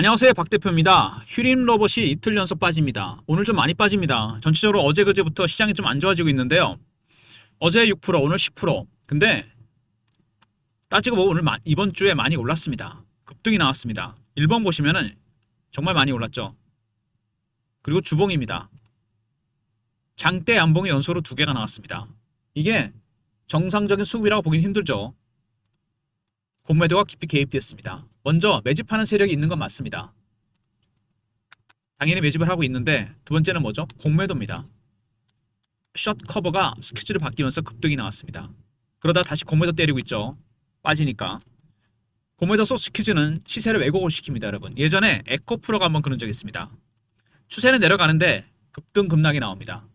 안녕하세요, 박 대표입니다. 휴림 로봇이 이틀 연속 빠집니다. 오늘 좀 많이 빠집니다. 전체적으로 어제 그제부터 시장이 좀 안 좋아지고 있는데요. 어제 6%, 오늘 10%. 근데 따지고 보면 오늘 이번 주에 많이 올랐습니다. 급등이 나왔습니다. 1번 보시면은 정말 많이 올랐죠. 그리고 주봉입니다. 장대 양봉이 연속으로 2개가 나왔습니다. 이게 정상적인 수급이라고 보긴 힘들죠. 공매도가 깊이 개입됐습니다. 먼저 매집하는 세력이 있는 건 맞습니다. 당연히 매집을 하고 있는데 두 번째는 뭐죠? 공매도입니다. 숏 커버가 스케줄을 바뀌면서 급등이 나왔습니다. 그러다 다시 공매도 때리고 있죠. 빠지니까. 공매도 속 스퀴즈는 시세를 왜곡을 시킵니다, 여러분. 예전에 에코프로가 한번 그런 적이 있습니다. 추세는 내려가는데 급등 급락이 나옵니다.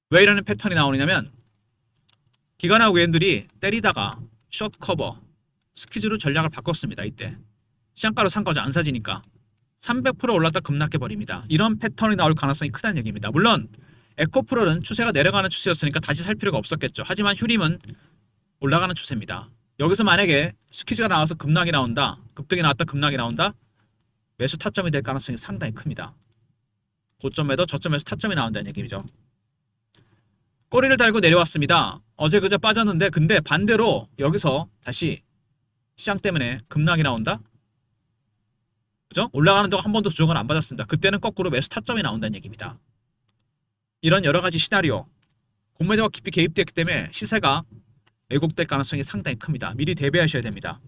왜 이런 패턴이 나오느냐면 기관하고 외인들이 때리다가 숏 커버 스퀴즈로 전략을 바꿨습니다. 이때 시장가로 산 거죠. 안 사지니까 300% 올랐다 급락해 버립니다. 이런 패턴이 나올 가능성이 크다는 얘기입니다. 물론 에코프로는 추세가 내려가는 추세였으니까 다시 살 필요가 없었겠죠. 하지만 휴림은 올라가는 추세입니다. 여기서 만약에 스퀴즈가 나와서 급락이 나온다, 급등이 나왔다 급락이 나온다, 매수 타점이 될 가능성이 상당히 큽니다. 고점에도 저점에서 타점이 나온다는 얘기죠. 꼬리를 달고 내려왔습니다. 어제 그제 빠졌는데 근데 반대로 여기서 다시 시장 때문에 급락이 나온다? 그죠? 올라가는 동안 한 번도 조정을 안 받았습니다. 그때는 거꾸로 매수 타점이 나온다는 얘기입니다. 이런 여러 가지 시나리오, 공매도가 깊이 개입됐기 때문에 시세가 왜곡될 가능성이 상당히 큽니다. 미리 대비하셔야 됩니다.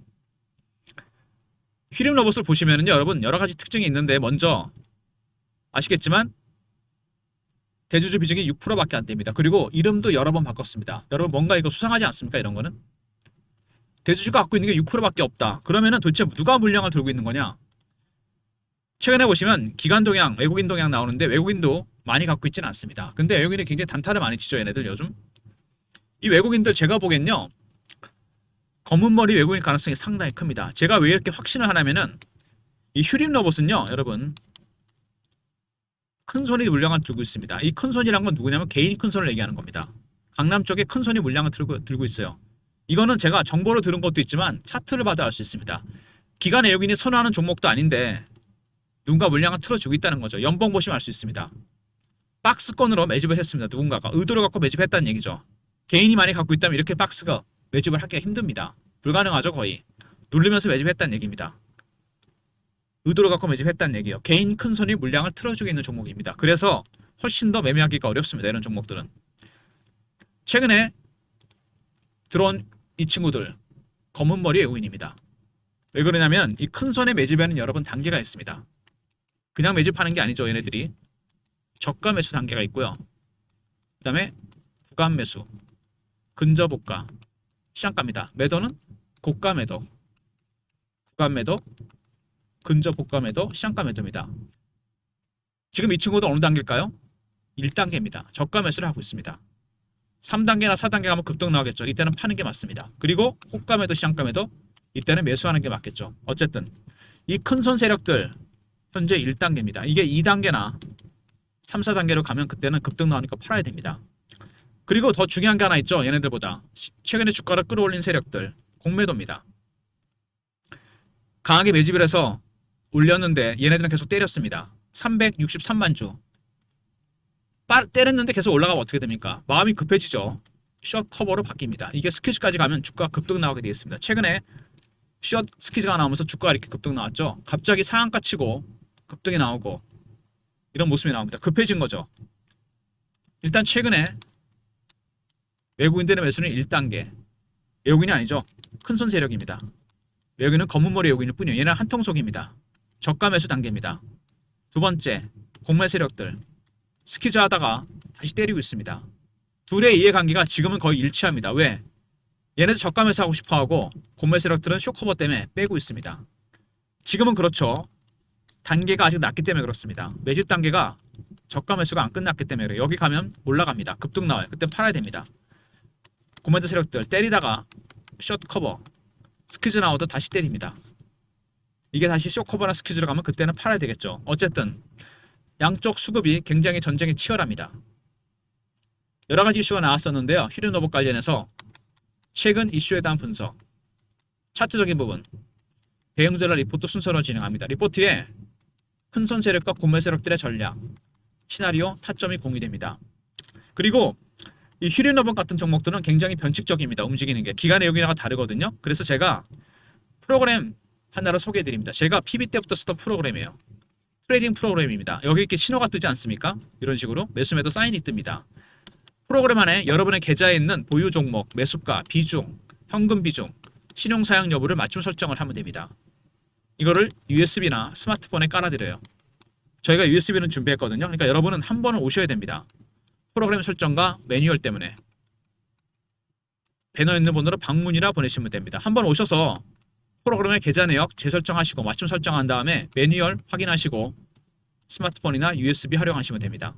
휴림 로봇을 보시면은요, 여러분 여러 가지 특징이 있는데 먼저 아시겠지만 대주주 비중이 6%밖에 안 됩니다. 그리고 이름도 여러 번 바꿨습니다. 여러분 뭔가 이거 수상하지 않습니까? 이런 거는 대주주가 갖고 있는 게 6%밖에 없다. 그러면은 도대체 누가 물량을 들고 있는 거냐? 최근에 보시면 기관 동향, 외국인 동향 나오는데 외국인도 많이 갖고 있지는 않습니다. 근데 외국인이 굉장히 단타를 많이 치죠, 얘네들 요즘. 이 외국인들 제가 보기엔요, 검은 머리 외국인 가능성이 상당히 큽니다. 제가 왜 이렇게 확신을 하냐면은 이 휴림 로봇은요, 여러분 큰 손이 물량을 들고 있습니다. 이 큰 손이란 건 누구냐면 개인 큰 손을 얘기하는 겁니다. 강남 쪽에 큰 손이 물량을 들고 있어요. 이거는 제가 정보로 들은 것도 있지만 차트를 봐도 알 수 있습니다. 기관 외국인이 선호하는 종목도 아닌데 누군가 물량을 틀어주고 있다는 거죠. 연봉 보시면 알 수 있습니다. 박스권으로 매집을 했습니다. 누군가가 의도를 갖고 매집했다는 얘기죠. 개인이 많이 갖고 있다면 이렇게 박스가 매집을 하기가 힘듭니다. 불가능하죠, 거의. 누르면서 매집했다는 얘기입니다. 의도를 갖고 매집했다는 얘기예요. 개인 큰 손이 물량을 틀어주고 있는 종목입니다. 그래서 훨씬 더 매매하기가 어렵습니다. 이런 종목들은. 최근에 들어온 이 친구들 검은 머리 외국인입니다. 왜 그러냐면 이 큰 손의 매집에는 여러분 단계가 있습니다. 그냥 매집하는 게 아니죠. 얘네들이 저가 매수 단계가 있고요. 그 다음에 구간 매수, 근저보가, 시장가입니다. 매도는 고가 매도, 구간 매도, 근저보가 매도, 시장가 매도입니다. 지금 이 친구도 어느 단계일까요? 1단계입니다. 저가 매수를 하고 있습니다. 3단계나 4단계 가면 급등 나오겠죠. 이때는 파는 게 맞습니다. 그리고 호가 매도, 시장가 매도, 이때는 매수하는 게 맞겠죠. 어쨌든 이 큰 손 세력들 현재 1단계입니다. 이게 2단계나 3, 4단계로 가면 그때는 급등 나오니까 팔아야 됩니다. 그리고 더 중요한 게 하나 있죠. 얘네들보다 최근에 주가를 끌어올린 세력들 공매도입니다. 강하게 매집을 해서 올렸는데 얘네들은 계속 때렸습니다. 363만 주 때렸는데 계속 올라가면 어떻게 됩니까? 마음이 급해지죠. 숏 커버로 바뀝니다. 이게 스퀴즈까지 가면 주가 급등 나오게 되겠습니다. 최근에 숏 스퀴즈가 나오면서 주가가 이렇게 급등 나왔죠. 갑자기 상한가 치고 급등이 나오고 이런 모습이 나옵니다. 급해진 거죠. 일단 최근에 외국인들의 매수는 1단계. 외국인이 아니죠. 큰손 세력입니다. 외국인은 검은머리 외국인일 뿐이에요. 얘는 한통속입니다. 저가 매수 단계입니다. 두 번째, 공매 세력들. 스퀴즈 하다가 다시 때리고 있습니다. 둘의 이해관계가 지금은 거의 일치합니다. 왜? 얘네들 저가 매수하고 싶어하고 공매 세력들은 쇼커버 때문에 빼고 있습니다. 지금은 그렇죠. 단계가 아직 낮기 때문에 그렇습니다. 매집 단계가 저가 매수가 안 끝났기 때문에 그래요. 여기 가면 올라갑니다. 급등 나와요. 그때 팔아야 됩니다. 공매도 세력들 때리다가 숏 커버 스퀴즈 나오다 다시 때립니다. 이게 다시 숏 커버나 스퀴즈로 가면 그때는 팔아야 되겠죠. 어쨌든 양쪽 수급이 굉장히 전쟁이 치열합니다. 여러 가지 이슈가 나왔었는데요. 휴림 로봇 관련해서 최근 이슈에 대한 분석, 차트적인 부분, 대응 전략 리포트 순서로 진행합니다. 리포트에 큰손 세력과 고매 세력들의 전략, 시나리오, 타점이 공유됩니다. 그리고 이 휴린러번 같은 종목들은 굉장히 변칙적입니다. 움직이는 게 기간 내용이랑 다르거든요. 그래서 제가 프로그램 하나를 소개해드립니다. 제가 PB 때부터 쓰던 프로그램이에요. 트레이딩 프로그램입니다. 여기 이렇게 신호가 뜨지 않습니까? 이런 식으로 매수매도 사인이 뜹니다. 프로그램 안에 여러분의 계좌에 있는 보유 종목, 매수가, 비중, 현금 비중, 신용 사용 여부를 맞춤 설정을 하면 됩니다. 이거를 USB나 스마트폰에 깔아드려요. 저희가 USB는 준비했거든요. 그러니까 여러분은 한 번은 오셔야 됩니다. 프로그램 설정과 매뉴얼 때문에 배너에 있는 번호로 방문이라 보내시면 됩니다. 한 번 오셔서 프로그램의 계좌 내역 재설정하시고 맞춤 설정한 다음에 매뉴얼 확인하시고 스마트폰이나 USB 활용하시면 됩니다.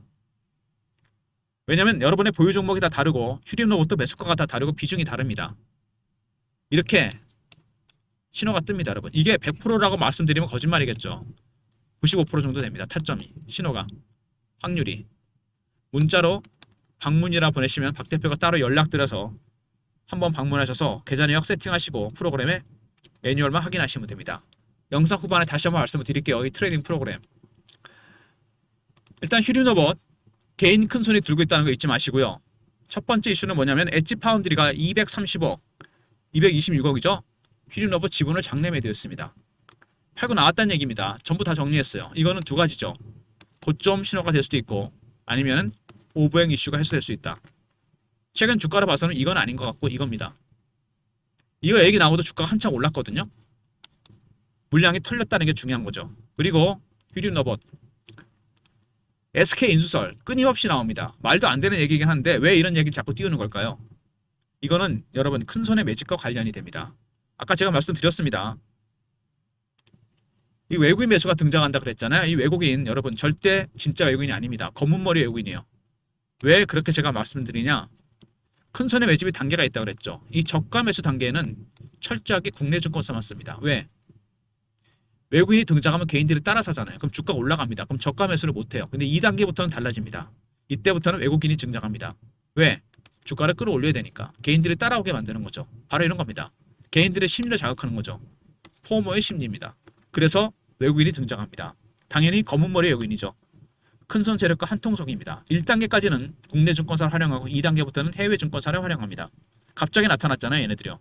왜냐면 여러분의 보유 종목이 다 다르고 휴림로부터 매수가가 다 다르고 비중이 다릅니다. 이렇게 신호가 뜹니다, 여러분. 이게 100%라고 말씀드리면 거짓말이겠죠. 95% 정도 됩니다. 타점이, 신호가, 확률이. 문자로 방문이라 보내시면 박 대표가 따로 연락드려서 한번 방문하셔서 계좌 내역 세팅하시고 프로그램에 매뉴얼만 확인하시면 됩니다. 영상 후반에 다시 한번 말씀을 드릴게요. 이 트레이딩 프로그램. 일단 휴림로봇 개인 큰손이 들고 있다는 거 잊지 마시고요. 첫 번째 이슈는 뭐냐면 엣지 파운드리가 230억, 226억이죠. 휴림로봇 지분을 장내 매도했습니다. 팔고 나왔다는 얘기입니다. 전부 다 정리했어요. 이거는 두 가지죠. 고점 신호가 될 수도 있고 아니면 오버행 이슈가 해소될 수 있다. 최근 주가를 봐서는 이건 아닌 것 같고 이겁니다. 이거 얘기 나오도 주가가 한참 올랐거든요. 물량이 털렸다는 게 중요한 거죠. 그리고 휴림로봇 SK인수설 끊임없이 나옵니다. 말도 안 되는 얘기긴 한데 왜 이런 얘기를 자꾸 띄우는 걸까요? 이거는 여러분 큰손의 매집과 관련이 됩니다. 아까 제가 말씀드렸습니다. 이 외국인 매수가 등장한다 그랬잖아요. 이 외국인 여러분 절대 진짜 외국인이 아닙니다. 검은머리 외국인이에요. 왜 그렇게 제가 말씀드리냐? 큰손의 매집이 단계가 있다고 그랬죠. 이 저가 매수 단계에는 철저하게 국내 증권사만 씁니다. 왜? 외국인이 등장하면 개인들이 따라 사잖아요. 그럼 주가가 올라갑니다. 그럼 저가 매수를 못해요. 근데 2단계부터는 달라집니다. 이때부터는 외국인이 등장합니다. 왜? 주가를 끌어올려야 되니까. 개인들이 따라오게 만드는 거죠. 바로 이런 겁니다. 개인들의 심리를 자극하는 거죠. 포모의 심리입니다. 그래서 외국인이 등장합니다. 당연히 검은머리 외국인이죠. 큰손 세력과 한통속입니다. 1단계까지는 국내 증권사를 활용하고 2단계부터는 해외 증권사를 활용합니다. 갑자기 나타났잖아요, 얘네들이요.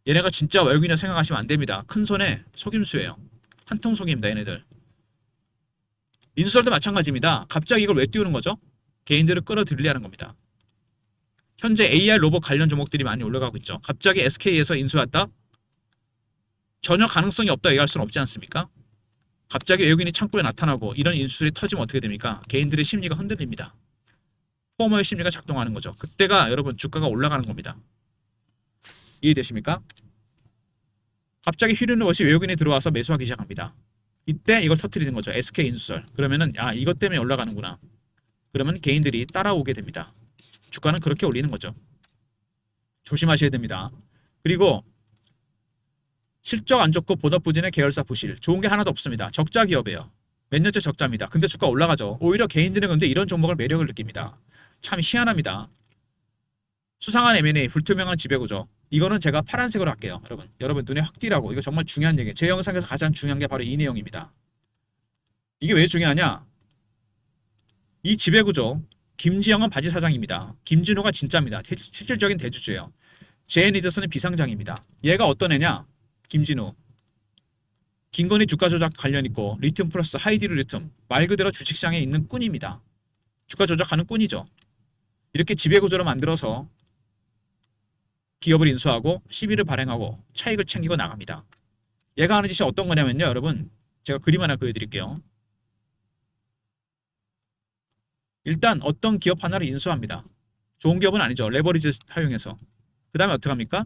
얘네가 진짜 외국인이라 생각하시면 안 됩니다. 큰손의 속임수예요. 한통속입니다, 얘네들. 인수설도 마찬가지입니다. 갑자기 이걸 왜 띄우는 거죠? 개인들을 끌어들이려는 겁니다. 현재 AI 로봇 관련 종목들이 많이 올라가고 있죠. 갑자기 SK에서 인수했다? 전혀 가능성이 없다 얘기할 수는 없지 않습니까? 갑자기 외국인이 창고에 나타나고 이런 인수설이 터지면 어떻게 됩니까? 개인들의 심리가 흔들립니다. 포머의 심리가 작동하는 거죠. 그때가 여러분 주가가 올라가는 겁니다. 이해되십니까? 갑자기 휴린로봇이 외국인이 들어와서 매수하기 시작합니다. 이때 이걸 터뜨리는 거죠. SK 인수설. 그러면은 이것 때문에 올라가는구나. 그러면 개인들이 따라오게 됩니다. 주가는 그렇게 올리는 거죠. 조심하셔야 됩니다. 그리고 실적 안 좋고 본업 부진의 계열사 부실. 좋은 게 하나도 없습니다. 적자 기업이에요. 몇 년째 적자입니다. 근데 주가 올라가죠. 오히려 개인들은 근데 이런 종목을 매력을 느낍니다. 참 희한합니다. 수상한 M&A, 불투명한 지배구조. 이거는 제가 파란색으로 할게요. 여러분 눈에 확 띄라고. 이거 정말 중요한 얘기예요. 제 영상에서 가장 중요한 게 바로 이 내용입니다. 이게 왜 중요하냐? 이 지배구조. 김지영은 바지 사장입니다. 김진호가 진짜입니다. 실질적인 대주주예요. 제니더스는 비상장입니다. 얘가 어떤 애냐? 김진호. 김건희 주가 조작 관련 있고 리튬 플러스 하이디로 리튬. 말 그대로 주식시장에 있는 꾼입니다. 주가 조작하는 꾼이죠. 이렇게 지배구조를 만들어서 기업을 인수하고 시비를 발행하고 차익을 챙기고 나갑니다. 얘가 하는 짓이 어떤 거냐면요. 여러분 제가 그림 하나 그려드릴게요. 일단 어떤 기업 하나를 인수합니다. 좋은 기업은 아니죠. 레버리지 사용해서. 그 다음에 어떻게 합니까?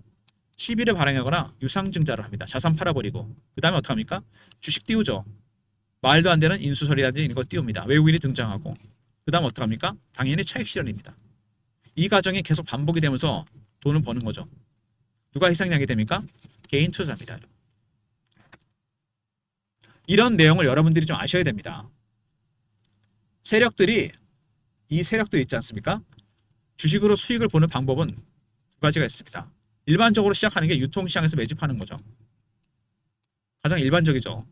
시비를 발행하거나 유상증자를 합니다. 자산 팔아버리고. 그 다음에 어떻게 합니까? 주식 띄우죠. 말도 안 되는 인수설이라든지 이런 거 띄웁니다. 외국인이 등장하고. 그 다음 어떻게 합니까? 당연히 차익 실현입니다. 이 과정이 계속 반복이 되면서 돈을 버는 거죠. 누가 희생양이 됩니까? 개인 투자입니다. 이런 내용을 여러분들이 좀 아셔야 됩니다. 세력들이 이 세력들 있지 않습니까? 주식으로 수익을 보는 방법은 두 가지가 있습니다. 일반적으로 시작하는 게 유통시장에서 매집하는 거죠. 가장 일반적이죠.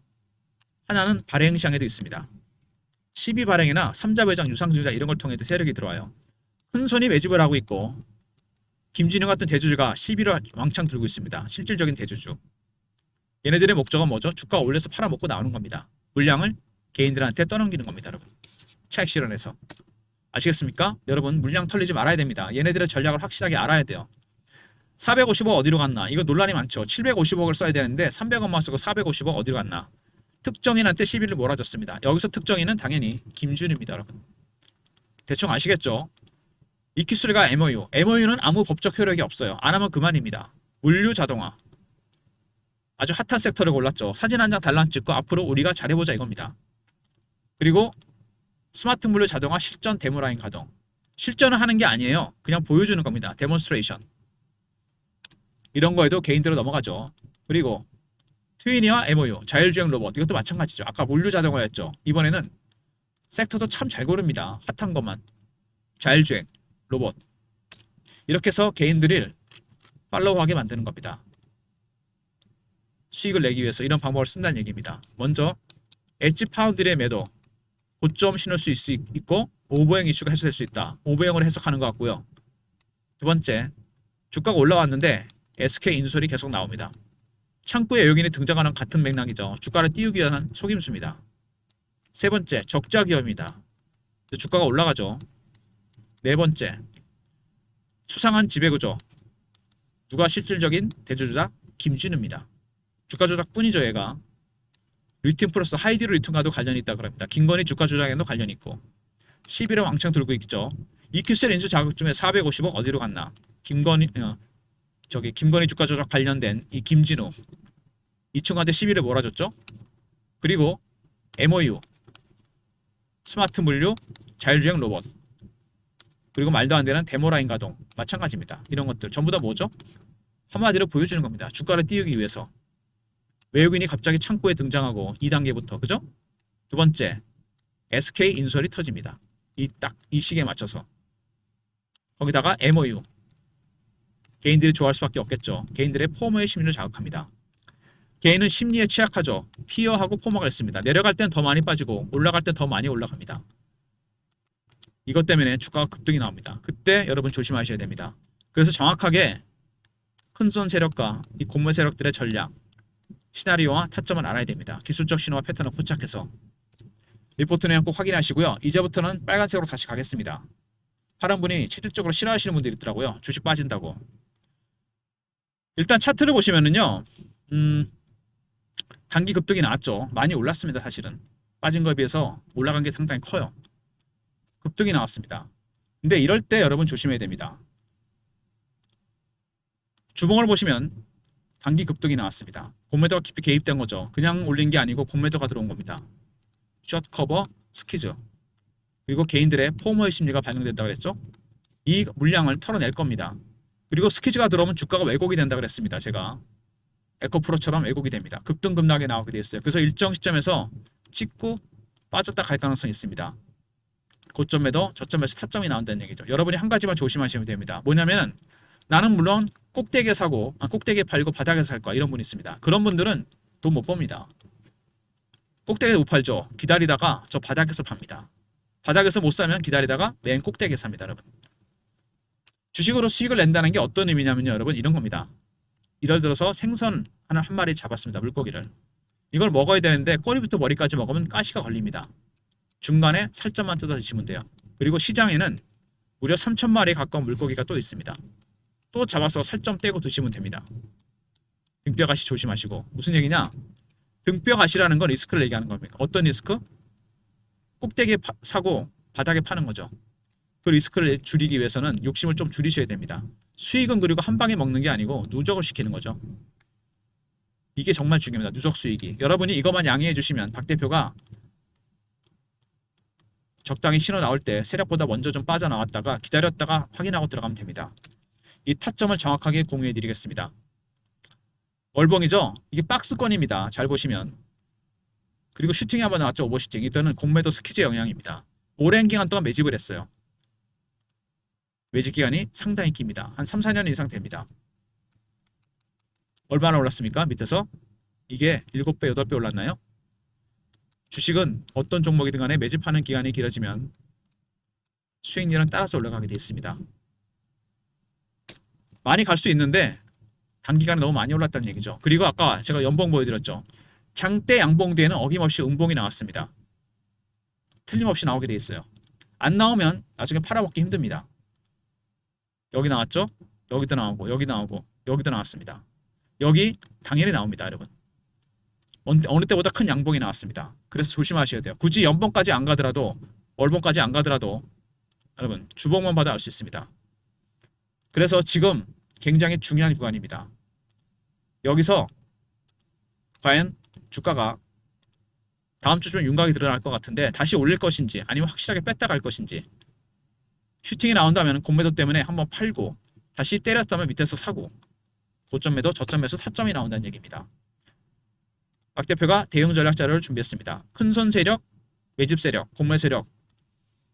하나는 발행 시장에도 있습니다. 12 발행이나 3자 배당 유상증자 이런 걸 통해서 세력이 들어와요. 큰손이 매집을 하고 있고 김진우 같은 대주주가 시비를 왕창 들고 있습니다. 실질적인 대주주. 얘네들의 목적은 뭐죠? 주가 올려서 팔아먹고 나오는 겁니다. 물량을 개인들한테 떠넘기는 겁니다. 여러분. 차익 실현해서. 아시겠습니까? 여러분 물량 털리지 말아야 됩니다. 얘네들의 전략을 확실하게 알아야 돼요. 450억 어디로 갔나? 이거 논란이 많죠. 750억을 써야 되는데 300억만 쓰고 450억 어디로 갔나? 특정인한테 시비를 몰아줬습니다. 여기서 특정인은 당연히 김준입니다. 여러분. 대충 아시겠죠? 이키스리가 MOU. MOU는 아무 법적 효력이 없어요. 안 하면 그만입니다. 물류 자동화. 아주 핫한 섹터를 골랐죠. 사진 한 장 달랑 찍고 앞으로 우리가 잘해보자 이겁니다. 그리고 스마트 물류 자동화 실전 데모라인 가동. 실전을 하는 게 아니에요. 그냥 보여주는 겁니다. 데몬스트레이션. 이런 거에도 개인들로 넘어가죠. 그리고 트위니와 MOU, 자율주행 로봇. 이것도 마찬가지죠. 아까 물류 자동화였죠. 이번에는 섹터도 참 잘 고릅니다. 핫한 것만. 자율주행, 로봇. 이렇게 해서 개인들을 팔로우하게 만드는 겁니다. 수익을 내기 위해서 이런 방법을 쓴다는 얘기입니다. 먼저 엣지 파운드의 매도. 고점 신을 수 있고 오버행 이슈가 해소될 수 있다. 오버행으로 해석하는 것 같고요. 두 번째, 주가가 올라왔는데 SK 인수설이 계속 나옵니다. 창구에 외국인이 등장하는 같은 맥락이죠. 주가를 띄우기 위한 속임수입니다. 세 번째, 적자 기업입니다. 주가가 올라가죠. 네 번째, 수상한 지배구조. 누가 실질적인 대주주다? 김진우입니다. 주가 조작뿐이죠. 얘가. 리튬 플러스 하이디로 리튬과도 관련이 있다 그럽니다. 김건희 주가 조작에도 관련이 있고 11회 왕창 들고 있죠. EQCL 인수 자격 중에 450억 어디로 갔나? 김건희 주가 조작 관련된 이 김진우 이 친구한테 11회 몰아줬죠. 그리고 MOU 스마트 물류 자율주행 로봇 그리고 말도 안 되는 데모라인 가동 마찬가지입니다. 이런 것들 전부 다 뭐죠? 한마디로 보여주는 겁니다. 주가를 띄우기 위해서. 외국인이 갑자기 창구에 등장하고 2단계부터 그죠? 두 번째 SK 인수설이 터집니다. 이 시기에 맞춰서 거기다가 MOU 개인들이 좋아할 수밖에 없겠죠. 개인들의 포머의 심리를 자극합니다. 개인은 심리에 취약하죠. 피어하고 포머가 있습니다. 내려갈 땐 더 많이 빠지고 올라갈 땐 더 많이 올라갑니다. 이것 때문에 주가가 급등이 나옵니다. 그때 여러분 조심하셔야 됩니다. 그래서 정확하게 큰손 세력과 이 공매 세력들의 전략 시나리오와 타점을 알아야 됩니다. 기술적 신호와 패턴을 포착해서 리포트 내용 꼭 확인하시고요. 이제부터는 빨간색으로 다시 가겠습니다. 파란 분이 체질적으로 싫어하시는 분들이 있더라고요. 주식 빠진다고. 일단 차트를 보시면은요. 단기 급등이 나왔죠. 많이 올랐습니다. 사실은. 빠진 거에 비해서 올라간 게 상당히 커요. 급등이 나왔습니다. 근데 이럴 때 여러분 조심해야 됩니다. 주봉을 보시면 단기 급등이 나왔습니다. 공매도가 깊이 개입된 거죠. 그냥 올린 게 아니고 공매도가 들어온 겁니다. 숏 커버, 스키즈. 그리고 개인들의 포머의 심리가 반영된다고 그랬죠. 이 물량을 털어낼 겁니다. 그리고 스키즈가 들어오면 주가가 왜곡이 된다고 그랬습니다. 제가 에코프로처럼 왜곡이 됩니다. 급등급락에 나오게 되어 있어요. 그래서 일정 시점에서 찍고 빠졌다 갈 가능성이 있습니다. 고점에도 저점에서 타점이 나온다는 얘기죠. 여러분이 한 가지만 조심하시면 됩니다. 뭐냐면 나는 물론 꼭대기에 사고 꼭대기에 팔고 바닥에서 살 거야 이런 분이 있습니다. 그런 분들은 돈 못 법니다. 꼭대기에 못 팔죠. 기다리다가 저 바닥에서 팝니다. 바닥에서 못 사면 기다리다가 맨 꼭대기에 삽니다. 여러분. 주식으로 수익을 낸다는 게 어떤 의미냐면요. 여러분 이런 겁니다. 예를 들어서 생선 한 마리 잡았습니다. 물고기를. 이걸 먹어야 되는데 꼬리부터 머리까지 먹으면 가시가 걸립니다. 중간에 살점만 뜯어 드시면 돼요. 그리고 시장에는 무려 3,000마리에 가까운 물고기가 또 있습니다. 또 잡아서 살점 떼고 드시면 됩니다. 등뼈가시 조심하시고. 무슨 얘기냐? 등뼈가시라는 건 리스크를 얘기하는 겁니다. 어떤 리스크? 꼭대기에 사고 바닥에 파는 거죠. 그 리스크를 줄이기 위해서는 욕심을 좀 줄이셔야 됩니다. 수익은 그리고 한 방에 먹는 게 아니고 누적을 시키는 거죠. 이게 정말 중요합니다. 누적 수익이. 여러분이 이것만 양해해 주시면 박 대표가 적당히 신호 나올 때 세력보다 먼저 좀 빠져나왔다가 기다렸다가 확인하고 들어가면 됩니다. 이 타점을 정확하게 공유해 드리겠습니다. 월봉이죠? 이게 박스권입니다. 잘 보시면. 그리고 슈팅이 한번 나왔죠. 오버슈팅. 이때는 공매도 스키즈의 영향입니다. 오랜 기간 동안 매집을 했어요. 매집 기간이 상당히 깁니다. 한 3, 4년 이상 됩니다. 얼마나 올랐습니까? 밑에서 이게 7배, 8배 올랐나요? 주식은 어떤 종목이든 간에 매집하는 기간이 길어지면 수익률은 따라서 올라가게 돼 있습니다. 많이 갈 수 있는데 단기간에 너무 많이 올랐다는 얘기죠. 그리고 아까 제가 연봉 보여드렸죠. 장대 양봉대에는 어김없이 음봉이 나왔습니다. 틀림없이 나오게 돼 있어요. 안 나오면 나중에 팔아먹기 힘듭니다. 여기 나왔죠? 여기도 나오고 여기 나오고 여기도 나왔습니다. 여기 당연히 나옵니다, 여러분. 어느 때보다 큰 양봉이 나왔습니다. 그래서 조심하셔야 돼요. 굳이 연봉까지 안 가더라도 월봉까지 안 가더라도 여러분 주봉만 봐도 알 수 있습니다. 그래서 지금 굉장히 중요한 구간입니다. 여기서 과연 주가가 다음 주쯤 윤곽이 드러날 것 같은데 다시 올릴 것인지 아니면 확실하게 뺐다 갈 것인지, 슈팅이 나온다면 공매도 때문에 한번 팔고 다시 때렸다면 밑에서 사고, 고점 매도, 저점 매수, 타점이 나온다는 얘기입니다. 박 대표가 대응 전략 자료를 준비했습니다. 큰손 세력, 매집 세력, 공매 세력,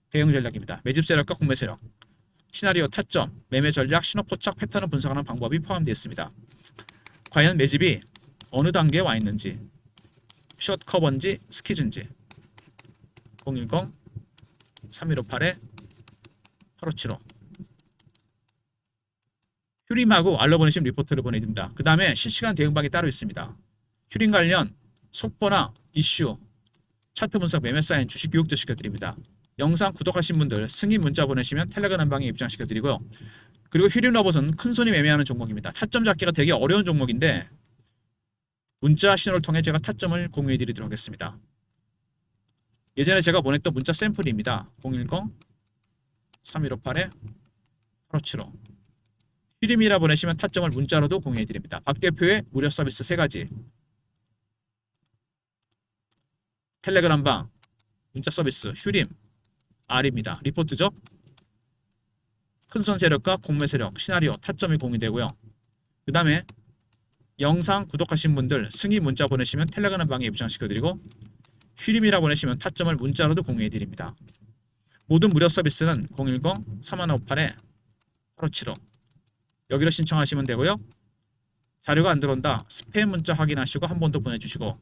대응 전략입니다. 매집 세력과 공매 세력, 시나리오 타점, 매매 전략, 신호 포착 패턴을 분석하는 방법이 포함되어 있습니다. 과연 매집이 어느 단계에 와 있는지, 숏 커버인지 스키즈인지 010-3158-8575 휴림하고 알러보내심 리포트를 보내드립니다. 그 다음에 실시간 대응방이 따로 있습니다. 휴림 관련 속보나 이슈, 차트 분석, 매매 사인, 주식 교육도 시켜드립니다. 영상 구독하신 분들 승인 문자 보내시면 텔레그램 방에 입장시켜드리고요. 그리고 휴림 로봇은 큰손이 매매하는 종목입니다. 타점 잡기가 되게 어려운 종목인데 문자 신호를 통해 제가 타점을 공유해드리도록 하겠습니다. 예전에 제가 보냈던 문자 샘플입니다. 010-3158-8575 휴림이라 보내시면 타점을 문자로도 공유해드립니다. 박 대표의 무료 서비스 3가지, 텔레그램 방, 문자 서비스, 휴림, R입니다. 리포트죠. 큰손 세력과 공매 세력, 시나리오, 타점이 공유되고요. 그 다음에 영상 구독하신 분들 승인 문자 보내시면 텔레그램 방에 입장시켜드리고, 휴림이라 보내시면 타점을 문자로도 공유해드립니다. 모든 무료 서비스는 010-3158-8575 여기로 신청하시면 되고요. 자료가 안 들어온다, 스팸 문자 확인하시고 한 번 더 보내주시고,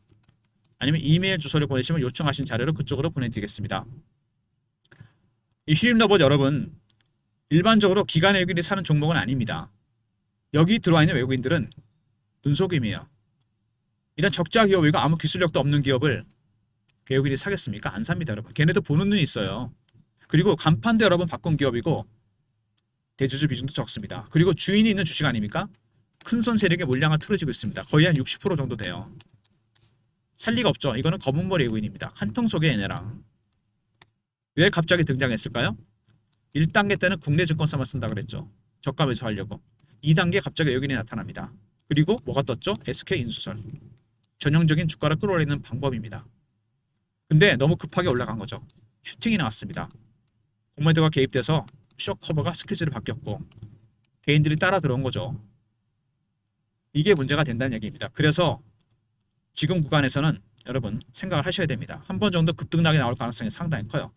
아니면 이메일 주소를 보내시면 요청하신 자료를 그쪽으로 보내드리겠습니다. 이 휴림 로봇 여러분, 일반적으로 기관 외국인이 사는 종목은 아닙니다. 여기 들어와 있는 외국인들은 눈속임이에요. 이런 적자 기업이고 아무 기술력도 없는 기업을 외국인이 사겠습니까? 안 삽니다, 여러분. 걔네도 보는 눈이 있어요. 그리고 간판도 여러분 바꾼 기업이고 대주주 비중도 적습니다. 그리고 주인이 있는 주식 아닙니까? 큰손 세력의 물량을 틀어지고 있습니다. 거의 한 60% 정도 돼요. 살 리가 없죠. 이거는 검은머리 외국인입니다. 한통 속의 얘네랑. 왜 갑자기 등장했을까요? 1단계 때는 국내 증권사만 쓴다 그랬죠. 저가 매수하려고. 2단계 갑자기 외국인이 나타납니다. 그리고 뭐가 떴죠? SK인수설. 전형적인 주가를 끌어올리는 방법입니다. 근데 너무 급하게 올라간 거죠. 슈팅이 나왔습니다. 공매도가 개입돼서 숏 커버가 스퀴즈를 바뀌었고 개인들이 따라 들어온 거죠. 이게 문제가 된다는 얘기입니다. 그래서 지금 구간에서는 여러분 생각을 하셔야 됩니다. 한 번 정도 급등락이 나올 가능성이 상당히 커요.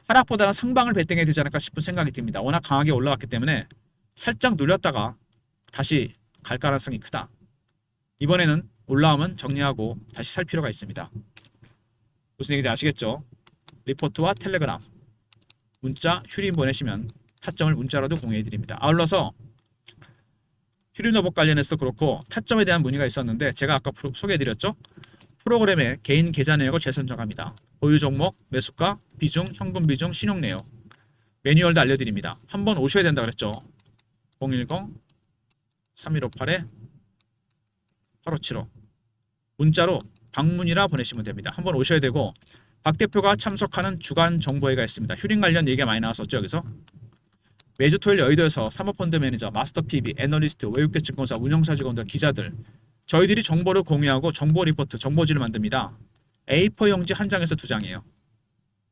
하락보다는 상방을 배팅해야 되지 않을까 싶은 생각이 듭니다. 워낙 강하게 올라갔기 때문에 살짝 눌렸다가 다시 갈 가능성이 크다. 이번에는 올라오면 정리하고 다시 살 필요가 있습니다. 무슨 얘기인지 아시겠죠? 리포트와 텔레그램, 문자, 휴림 보내시면 타점을 문자로도 공유해드립니다. 아울러서 휴림 로봇 관련해서 그렇고 타점에 대한 문의가 있었는데 제가 아까 소개해드렸죠? 프로그램의 개인 계좌 내역을 재선정합니다. 보유 종목, 매수가, 비중, 현금 비중, 신용 내역, 매뉴얼도 알려드립니다. 한번 오셔야 된다 그랬죠? 010-3158-8575 문자로 방문이라 보내시면 됩니다. 한번 오셔야 되고 박 대표가 참석하는 주간 정보회가 있습니다. 휴림 관련 얘기가 많이 나왔었죠. 여기서 매주 토요일 여의도에서 사모펀드 매니저, 마스터 PB, 애널리스트, 외국계 증권사, 운영사 직원들, 기자들 저희들이 정보를 공유하고 정보 리포트, 정보지를 만듭니다. A4 용지 한 장에서 2장이에요.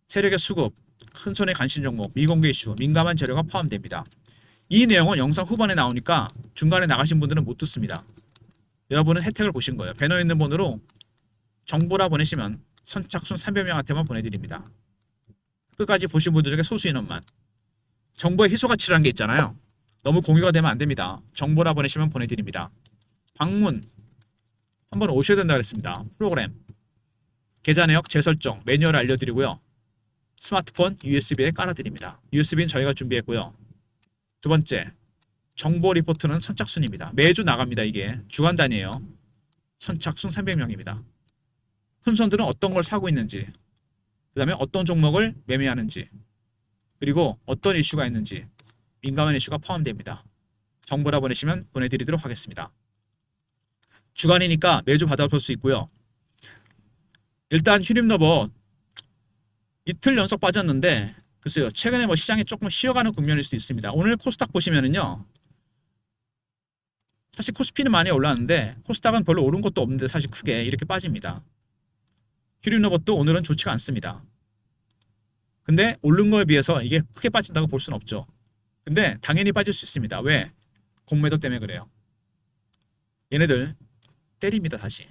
세력의 수급, 큰손의 관심 종목, 미공개 이슈, 민감한 재료가 포함됩니다. 이 내용은 영상 후반에 나오니까 중간에 나가신 분들은 못 듣습니다. 여러분은 혜택을 보신 거예요. 배너에 있는 번호로 정보라 보내시면 선착순 300명한테만 보내드립니다. 끝까지 보신 분들 중에 소수 인원만. 정보의 희소가치라는 게 있잖아요. 너무 공유가 되면 안 됩니다. 정보라 보내시면 보내드립니다. 방문 한번 오셔야 된다 그랬습니다. 프로그램, 계좌 내역 재설정, 매뉴얼을 알려드리고요. 스마트폰 USB에 깔아드립니다. USB는 저희가 준비했고요. 두 번째, 정보 리포트는 선착순입니다. 매주 나갑니다. 이게 주간 단위예요. 선착순 300명입니다. 큰손들은 어떤 걸 사고 있는지, 그 다음에 어떤 종목을 매매하는지, 그리고 어떤 이슈가 있는지, 민감한 이슈가 포함됩니다. 정보라 보내시면 보내드리도록 하겠습니다. 주간이니까 매주 받아볼 수 있고요. 일단 휴림너버 이틀 연속 빠졌는데 글쎄요, 최근에 뭐 시장이 조금 쉬어가는 국면일 수도 있습니다. 오늘 코스닥 보시면은요, 사실 코스피는 많이 올랐는데 코스닥은 별로 오른 것도 없는데 사실 크게 이렇게 빠집니다. 휴림너버도 오늘은 좋지가 않습니다. 근데 오른 거에 비해서 이게 크게 빠진다고 볼 수는 없죠. 근데 당연히 빠질 수 있습니다. 왜? 공매도 때문에 그래요. 얘네들 때립니다. 다시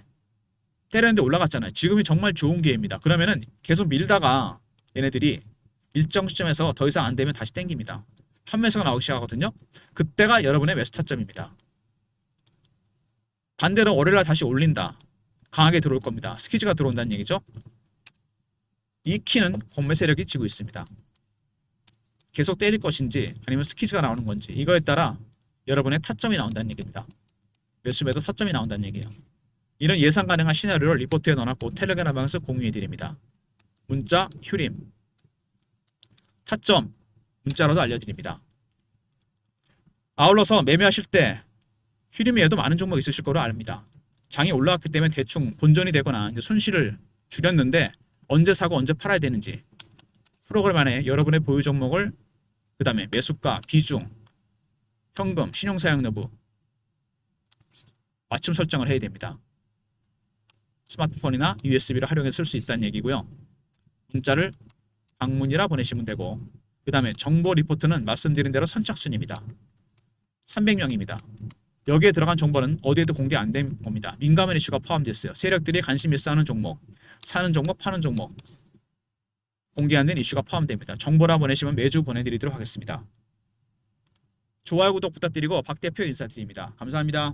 때렸는데 올라갔잖아요. 지금이 정말 좋은 기회입니다. 그러면은 계속 밀다가 얘네들이 일정 시점에서 더 이상 안 되면 다시 땡깁니다. 판매서가 나오기 시작하거든요. 그때가 여러분의 매수 타점입니다. 반대로 월요일날 다시 올린다. 강하게 들어올 겁니다. 스퀴즈가 들어온다는 얘기죠. 이 키는 공매 세력이 지고 있습니다. 계속 때릴 것인지 아니면 스퀴즈가 나오는 건지 이거에 따라 여러분의 타점이 나온다는 얘기입니다. 매수 매도 타점이 나온다는 얘기예요. 이런 예상 가능한 시나리오를 리포트에 넣어놨고 텔레그램 방에서 공유해 드립니다. 문자 휴림 타점 문자로도 알려드립니다. 아울러서 매매하실 때 휴림에도 많은 종목 있으실 거로 압니다. 장이 올라왔기 때문에 대충 본전이 되거나 이제 손실을 줄였는데 언제 사고 언제 팔아야 되는지 프로그램 안에 여러분의 보유 종목을 그 다음에 매수가, 비중, 현금, 신용사용 여부 맞춤 설정을 해야 됩니다. 스마트폰이나 USB를 활용해서 쓸 수 있다는 얘기고요. 문자를 방문이라 보내시면 되고 그 다음에 정보 리포트는 말씀드린 대로 선착순입니다. 300명입니다. 여기에 들어간 정보는 어디에도 공개 안 된 겁니다. 민감한 이슈가 포함되어 있어요. 세력들이 관심 있어 하는 종목, 사는 종목, 파는 종목 공개 안 된 이슈가 포함됩니다. 정보라 보내시면 매주 보내드리도록 하겠습니다. 좋아요, 구독 부탁드리고 박 대표 인사드립니다. 감사합니다.